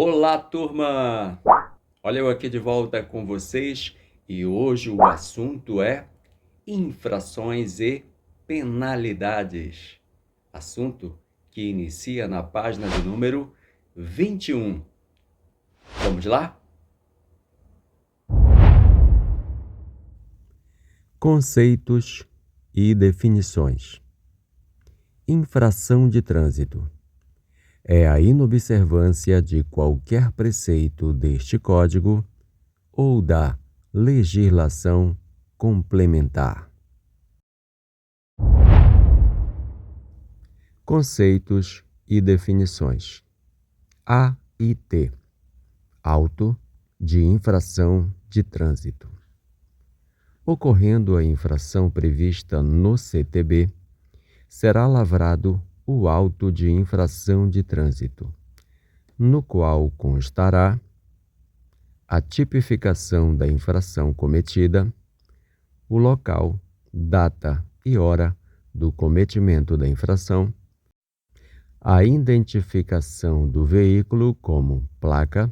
Olá, turma! Olha eu aqui de volta com vocês e hoje o assunto é infrações e penalidades. Assunto que inicia na página de número 21. Vamos lá? Conceitos e definições. Infração de trânsito é a inobservância de qualquer preceito deste Código ou da legislação complementar. Conceitos e definições. AIT, Auto de Infração de Trânsito. Ocorrendo a infração prevista no CTB, será lavrado o auto de infração de trânsito, no qual constará a tipificação da infração cometida, o local, data e hora do cometimento da infração, a identificação do veículo como placa,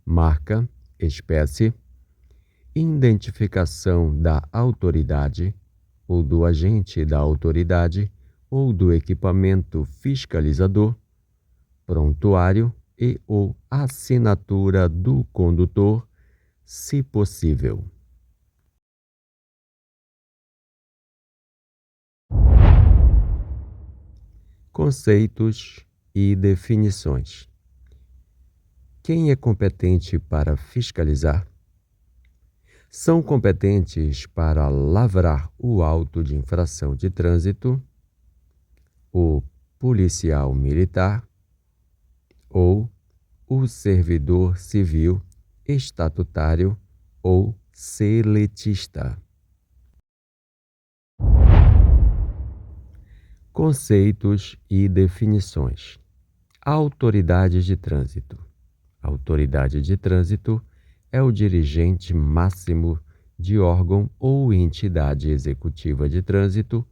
marca, espécie, identificação da autoridade ou do agente da autoridade ou do equipamento fiscalizador, prontuário e ou assinatura do condutor, se possível. Conceitos e definições. Quem é competente para fiscalizar? São competentes para lavrar o auto de infração de trânsito o policial militar ou o servidor civil estatutário ou seletista. Conceitos e definições. Autoridade de trânsito. Autoridade de trânsito é o dirigente máximo de órgão ou entidade executiva de trânsito,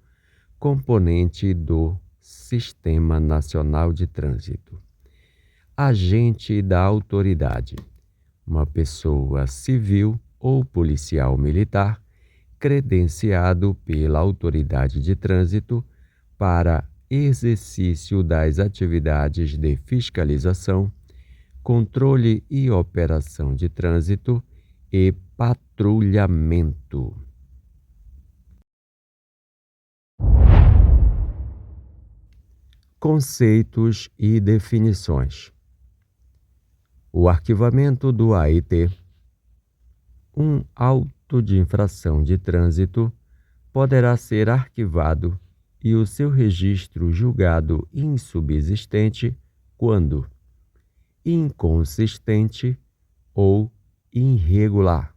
componente do Sistema Nacional de Trânsito. Agente da autoridade, uma pessoa civil ou policial militar credenciado pela autoridade de trânsito para exercício das atividades de fiscalização, controle e operação de trânsito e patrulhamento. Conceitos e definições. O arquivamento do AIT. Um auto de infração de trânsito poderá ser arquivado e o seu registro julgado insubsistente quando inconsistente ou irregular,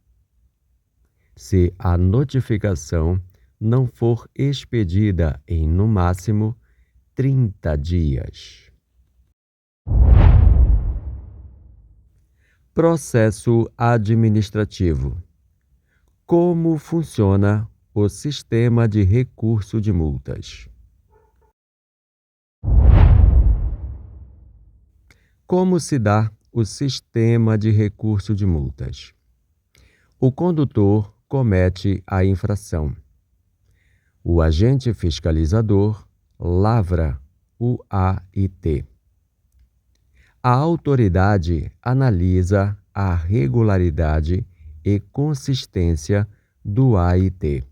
se a notificação não for expedida em, no máximo, 30 dias. Processo administrativo. Como funciona o sistema de recurso de multas? Como se dá o sistema de recurso de multas? O condutor comete a infração. O agente fiscalizador lavra o AIT. A autoridade analisa a regularidade e consistência do AIT.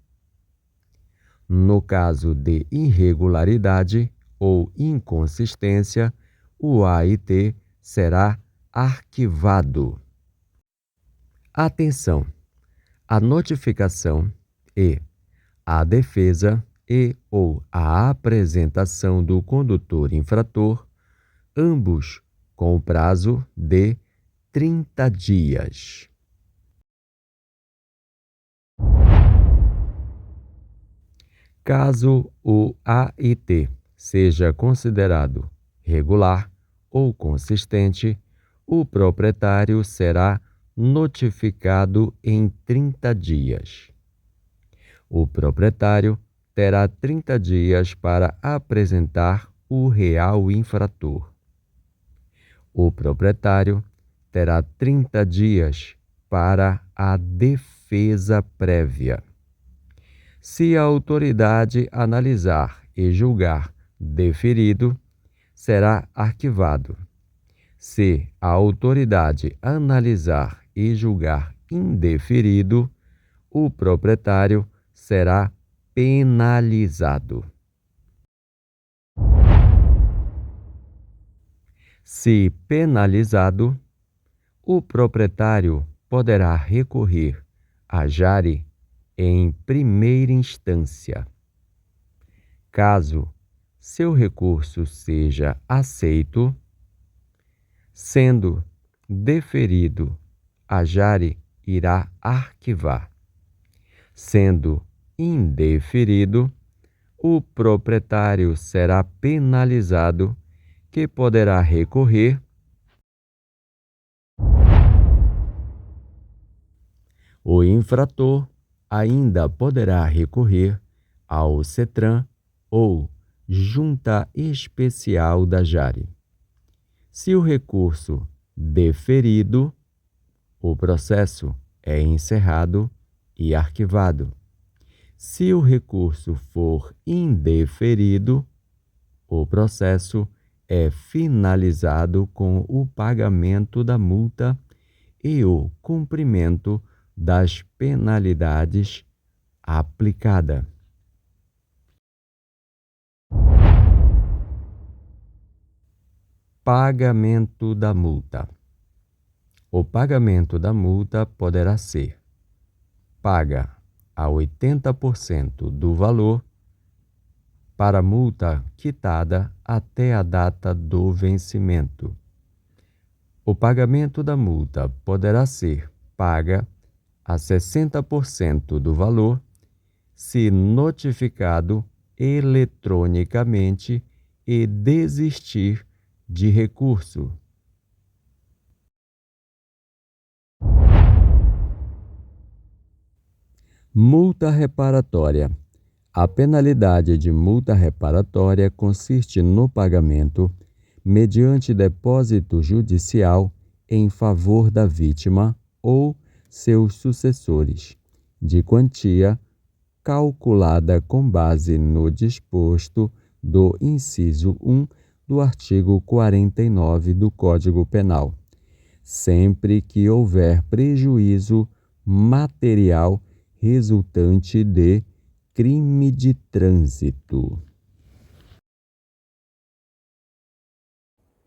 No caso de irregularidade ou inconsistência, o AIT será arquivado. Atenção! A notificação e a defesa e ou a apresentação do condutor infrator, ambos com o prazo de 30 dias. Caso o AIT seja considerado regular ou consistente, o proprietário será notificado em 30 dias. O proprietário terá 30 dias para apresentar o real infrator. O proprietário terá 30 dias para a defesa prévia. Se a autoridade analisar e julgar deferido, será arquivado. Se a autoridade analisar e julgar indeferido, o proprietário será penalizado. Se penalizado, o proprietário poderá recorrer à JARE em primeira instância. Caso seu recurso seja aceito, sendo deferido, a JARE irá arquivar. Sendo indeferido, o proprietário será penalizado, que poderá recorrer. O infrator ainda poderá recorrer ao CETRAN ou Junta Especial da JARE. Se o recurso deferido, o processo é encerrado e arquivado. Se o recurso for indeferido, o processo é finalizado com o pagamento da multa e o cumprimento das penalidades aplicada. Pagamento da multa. O pagamento da multa poderá ser paga a 80% do valor para multa quitada até a data do vencimento. O pagamento da multa poderá ser paga a 60% do valor se notificado eletronicamente e desistir de recurso. Multa reparatória. A penalidade de multa reparatória consiste no pagamento, mediante depósito judicial, em favor da vítima ou seus sucessores, de quantia calculada com base no disposto do inciso 1 do artigo 49 do Código Penal, sempre que houver prejuízo material resultante de crime de trânsito.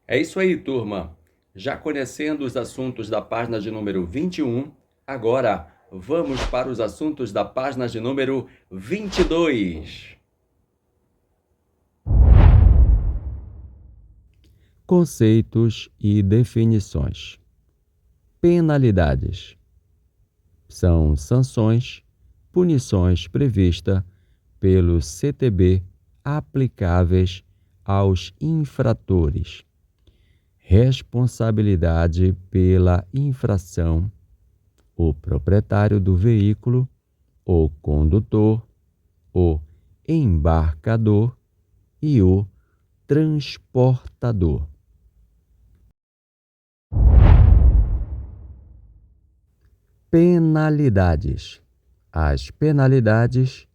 É isso aí, turma. Já conhecendo os assuntos da página de número 21, agora vamos para os assuntos da página de número 22. Conceitos e definições. Penalidades são sanções, punições previstas pelo CTB aplicáveis aos infratores. Responsabilidade pela infração: o proprietário do veículo, o condutor, o embarcador e o transportador. Penalidades. As penalidades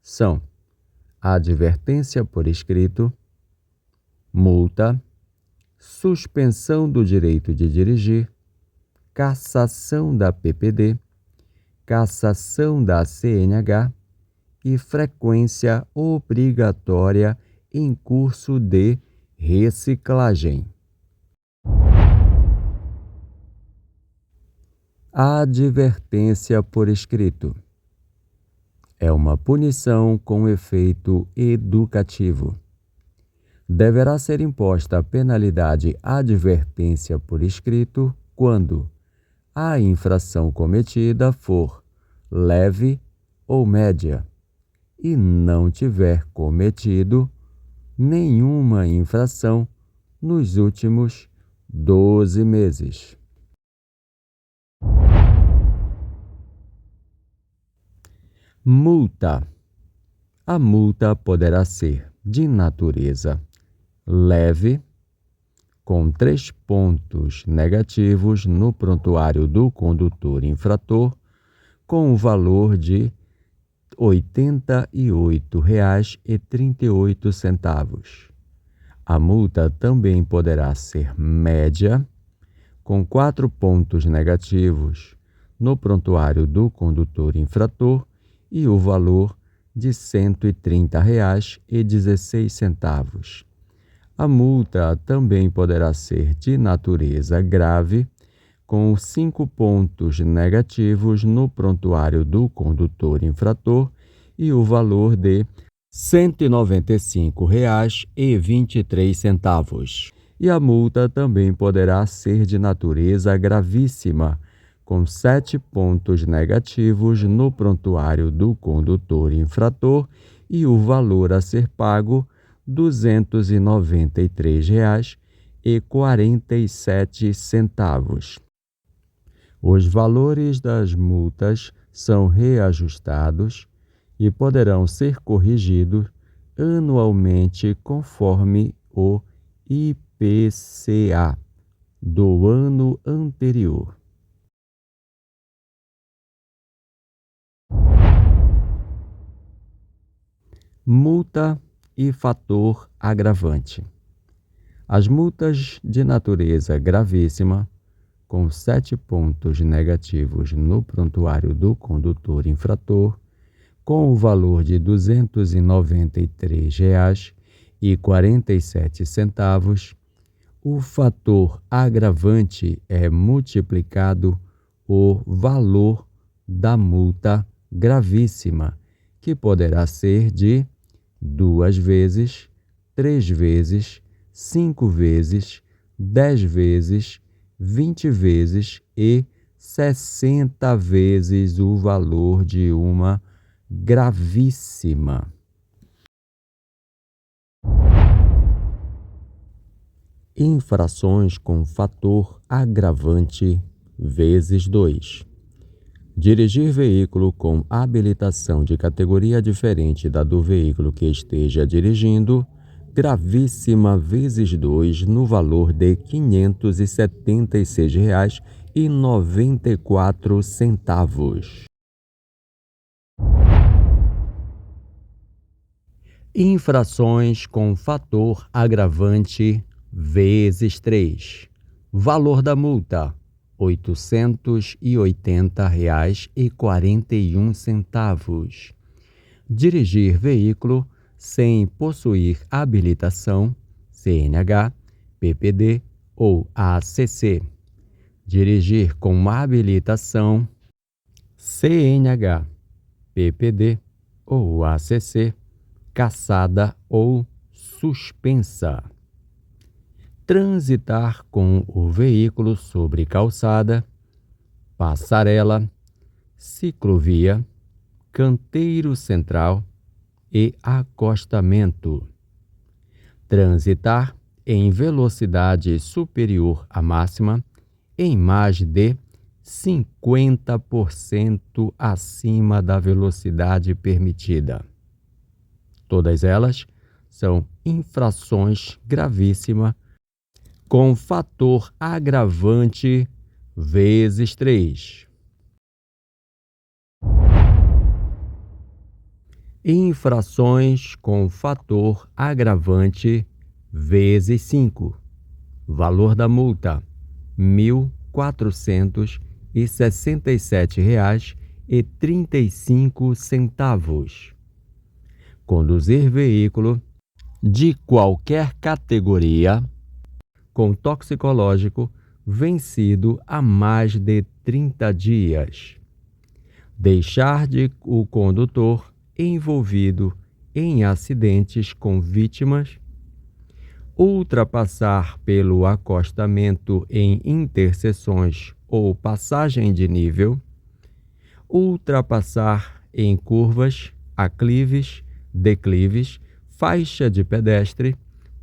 são advertência por escrito, multa, suspensão do direito de dirigir, cassação da PPD, cassação da CNH e frequência obrigatória em curso de reciclagem. Advertência por escrito. É uma punição com efeito educativo. Deverá ser imposta a penalidade advertência por escrito quando a infração cometida for leve ou média e não tiver cometido nenhuma infração nos últimos 12 meses. Multa. A multa poderá ser de natureza leve com 3 pontos negativos no prontuário do condutor infrator, com o valor de R$ 88,38. A multa também poderá ser média, com 4 pontos negativos no prontuário do condutor infrator e o valor de R$ 130,16. A multa também poderá ser de natureza grave, com 5 pontos negativos no prontuário do condutor infrator e o valor de R$ 195,23. E a multa também poderá ser de natureza gravíssima, com 7 pontos negativos no prontuário do condutor infrator e o valor a ser pago R$ 293,47. Os valores das multas são reajustados e poderão ser corrigidos anualmente conforme o IPCA do ano anterior. Multa e fator agravante. As multas de natureza gravíssima, com 7 pontos negativos no prontuário do condutor infrator, com o valor de R$ 293,47, o fator agravante é multiplicado o valor da multa gravíssima, que poderá ser de 2 vezes, 3 vezes, 5 vezes, 10 vezes, 20 vezes e 60 vezes o valor de uma gravíssima. Infrações com fator agravante vezes 2. Dirigir veículo com habilitação de categoria diferente da do veículo que esteja dirigindo, gravíssima vezes 2 no valor de R$ 576,94. Infrações com fator agravante vezes 3. Valor da multa: R$ 880,41. Dirigir veículo sem possuir habilitação, CNH, PPD ou ACC. Dirigir com habilitação, CNH, PPD ou ACC, cassada ou suspensa. Transitar com o veículo sobre calçada, passarela, ciclovia, canteiro central e acostamento. Transitar em velocidade superior à máxima em mais de 50% acima da velocidade permitida. Todas elas são infrações gravíssimas com fator agravante vezes 3. Infrações com fator agravante vezes 5. Valor da multa: R$ 1.467,35. Conduzir veículo de qualquer categoria com toxicológico vencido há mais de 30 dias. Deixar o condutor envolvido em acidentes com vítimas. Ultrapassar pelo acostamento em interseções ou passagem de nível. Ultrapassar em curvas, aclives, declives, faixa de pedestre,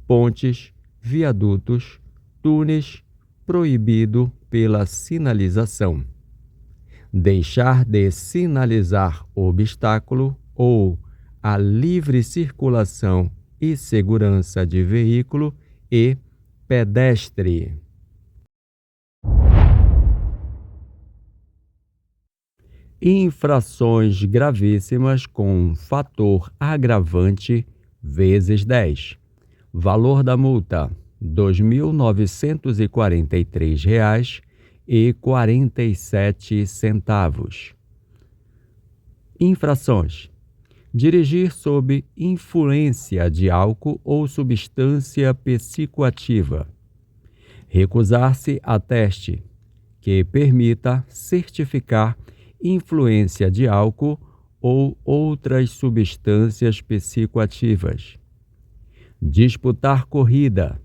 pontes, viadutos, túneis, proibido pela sinalização. Deixar de sinalizar obstáculo ou a livre circulação e segurança de veículo e pedestre. Infrações gravíssimas com fator agravante vezes 10. Valor da multa: R$ 2.943,47. Infrações: dirigir sob influência de álcool ou substância psicoativa. Recusar-se a teste que permita certificar influência de álcool ou outras substâncias psicoativas. Disputar corrida.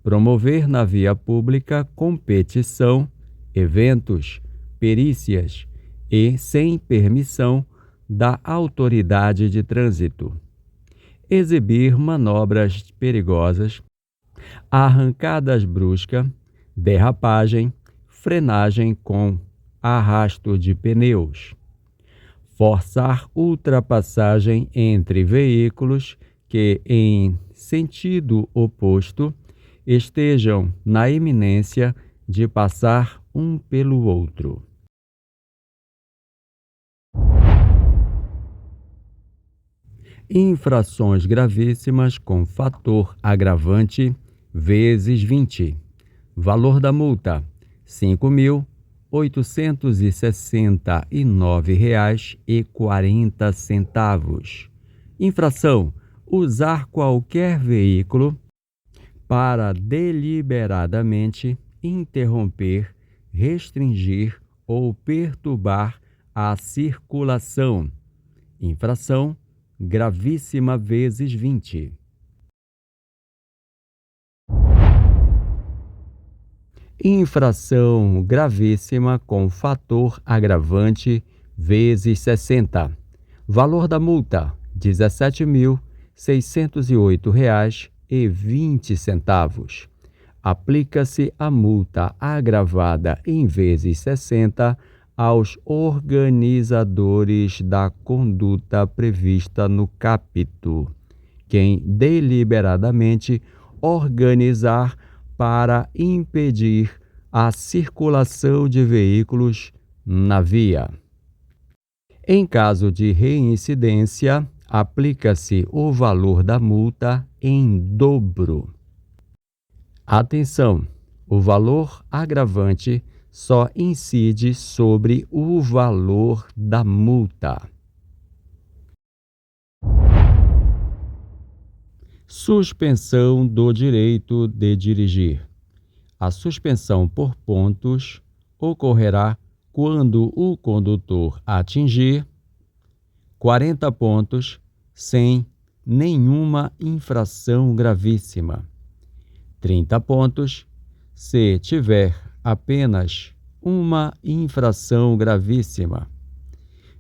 Promover na via pública competição, eventos, perícias e sem permissão da autoridade de trânsito. Exibir manobras perigosas, arrancadas bruscas, derrapagem, frenagem com arrasto de pneus. Forçar ultrapassagem entre veículos que, em sentido oposto, estejam na iminência de passar um pelo outro. Infrações gravíssimas com fator agravante vezes 20. Valor da multa: R$ 5.869,40. Infração: usar qualquer veículo para deliberadamente interromper, restringir ou perturbar a circulação. Infração gravíssima vezes 20. Infração gravíssima com fator agravante vezes 60. Valor da multa: R$ 17.608,20. Aplica-se a multa agravada em vezes 60 aos organizadores da conduta prevista no capítulo. Quem deliberadamente organizar para impedir a circulação de veículos na via. Em caso de reincidência, aplica-se o valor da multa em dobro. Atenção! O valor agravante só incide sobre o valor da multa. Suspensão do direito de dirigir. A suspensão por pontos ocorrerá quando o condutor atingir 40 pontos sem nenhuma infração gravíssima, 30 pontos se tiver apenas uma infração gravíssima,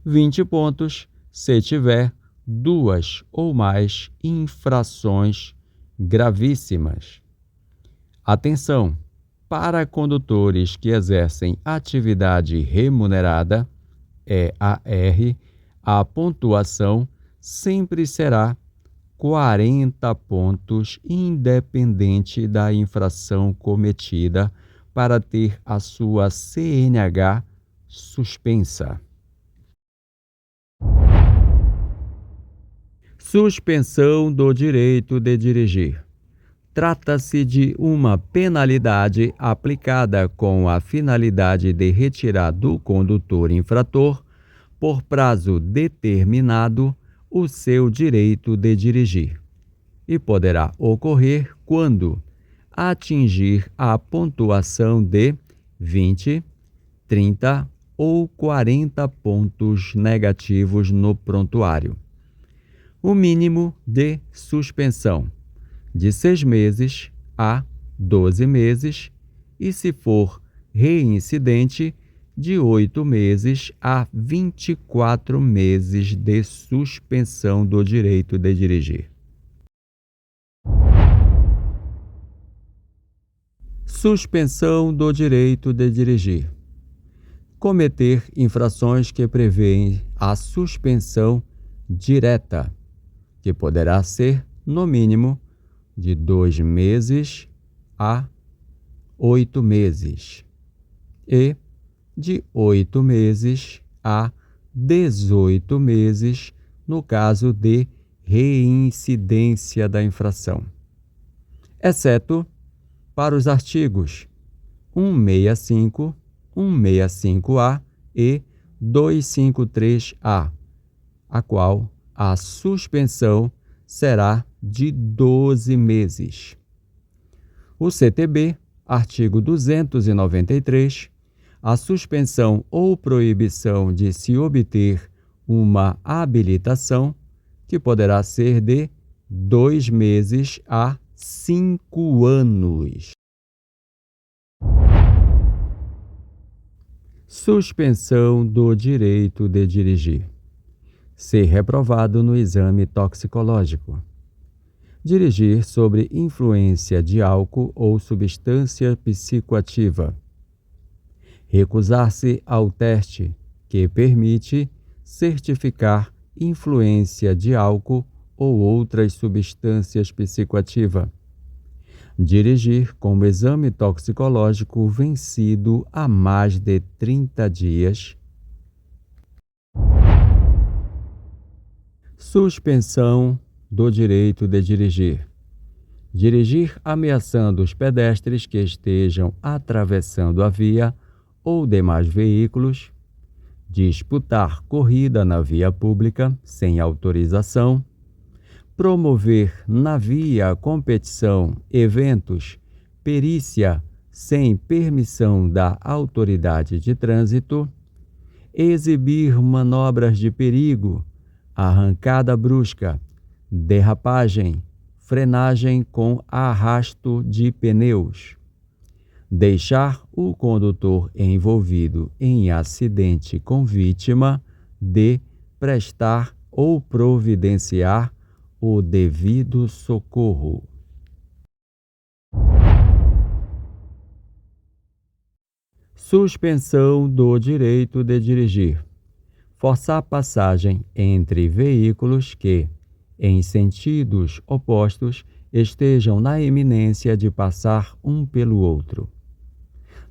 20 pontos se tiver duas ou mais infrações gravíssimas. Atenção! Para condutores que exercem atividade remunerada, EAR, a pontuação sempre será 40 pontos, independente da infração cometida, para ter a sua CNH suspensa. Suspensão do direito de dirigir. Trata-se de uma penalidade aplicada com a finalidade de retirar do condutor infrator, por prazo determinado, o seu direito de dirigir, e poderá ocorrer quando atingir a pontuação de 20, 30 ou 40 pontos negativos no prontuário. O mínimo de suspensão de 6 meses a 12 meses e, se for reincidente, de 8 meses a 24 meses de suspensão do direito de dirigir. Suspensão do direito de dirigir. Cometer infrações que prevêem a suspensão direta, que poderá ser, no mínimo, de 2 meses a 8 meses e de 8 meses a 18 meses no caso de reincidência da infração, exceto para os artigos 165, 165-A e 253-A, a qual a suspensão será de 12 meses. O CTB, artigo 293, a suspensão ou proibição de se obter uma habilitação, que poderá ser de 2 meses a 5 anos. Suspensão do direito de dirigir. Ser reprovado no exame toxicológico. Dirigir sob influência de álcool ou substância psicoativa. Recusar-se ao teste que permite certificar influência de álcool ou outras substâncias psicoativas. Dirigir com o exame toxicológico vencido há mais de 30 dias. Suspensão do direito de dirigir. Dirigir ameaçando os pedestres que estejam atravessando a via ou demais veículos. Disputar corrida na via pública sem autorização. Promover na via competição, eventos, perícia sem permissão da autoridade de trânsito. Exibir manobras de perigo, arrancada brusca, derrapagem, frenagem com arrasto de pneus. Deixar o condutor envolvido em acidente com vítima de prestar ou providenciar o devido socorro. Suspensão do direito de dirigir. Forçar passagem entre veículos que, em sentidos opostos, estejam na iminência de passar um pelo outro.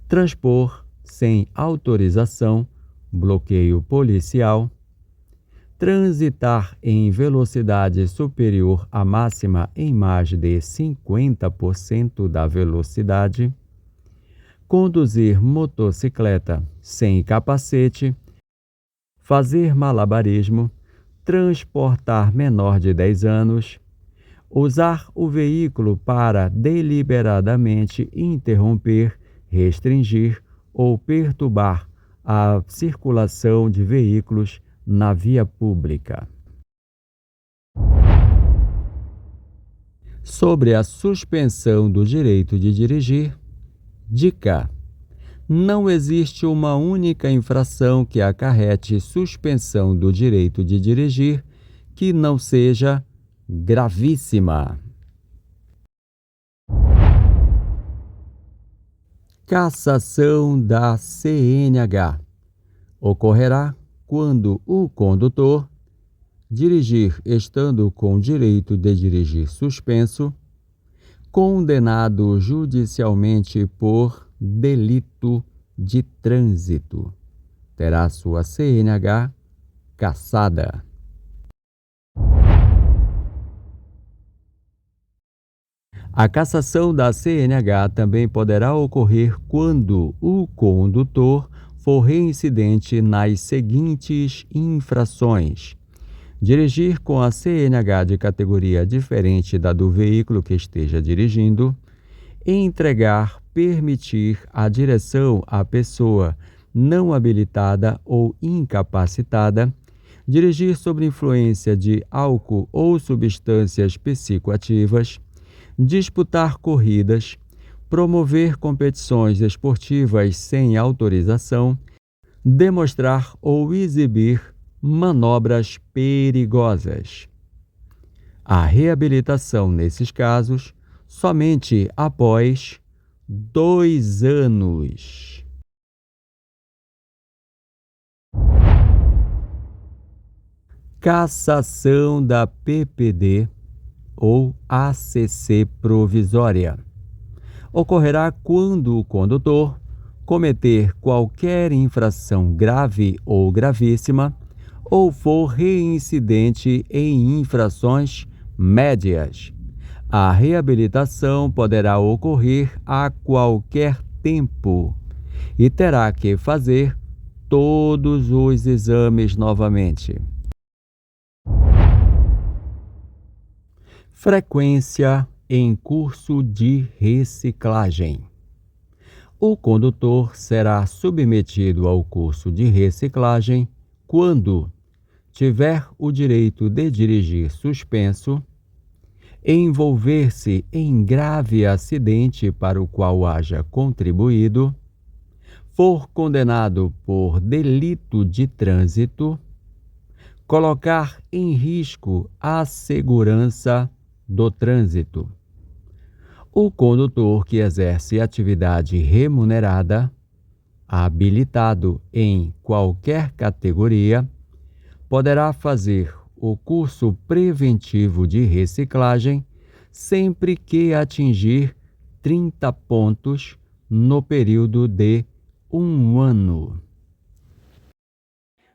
Transpor sem autorização, bloqueio policial. Transitar em velocidade superior à máxima em mais de 50% da velocidade. Conduzir motocicleta sem capacete. Fazer malabarismo. Transportar menor de 10 anos. Usar o veículo para deliberadamente interromper, restringir ou perturbar a circulação de veículos na via pública. Sobre a suspensão do direito de dirigir, dica: não existe uma única infração que acarrete suspensão do direito de dirigir que não seja gravíssima. Cassação da CNH ocorrerá quando o condutor dirigir estando com direito de dirigir suspenso, condenado judicialmente por delito de trânsito, terá sua CNH cassada. A cassação da CNH também poderá ocorrer quando o condutor for reincidente nas seguintes infrações: dirigir com a CNH de categoria diferente da do veículo que esteja dirigindo, entregar, permitir a direção à pessoa não habilitada ou incapacitada, dirigir sob influência de álcool ou substâncias psicoativas, disputar corridas, promover competições esportivas sem autorização, demonstrar ou exibir manobras perigosas. A reabilitação nesses casos somente após 2 anos. Cassação da PPD ou ACC provisória. ocorrerá quando o condutor cometer qualquer infração grave ou gravíssima ou for reincidente em infrações médias. A reabilitação poderá ocorrer a qualquer tempo e terá que fazer todos os exames novamente. Frequência em curso de reciclagem. O condutor será submetido ao curso de reciclagem quando tiver o direito de dirigir suspenso, envolver-se em grave acidente para o qual haja contribuído, for condenado por delito de trânsito, colocar em risco a segurança do trânsito. O condutor que exerce atividade remunerada, habilitado em qualquer categoria, poderá fazer o curso preventivo de reciclagem sempre que atingir 30 pontos no período de 1 ano.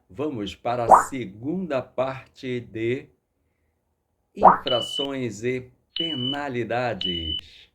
Vamos para a segunda parte de infrações e penalidades.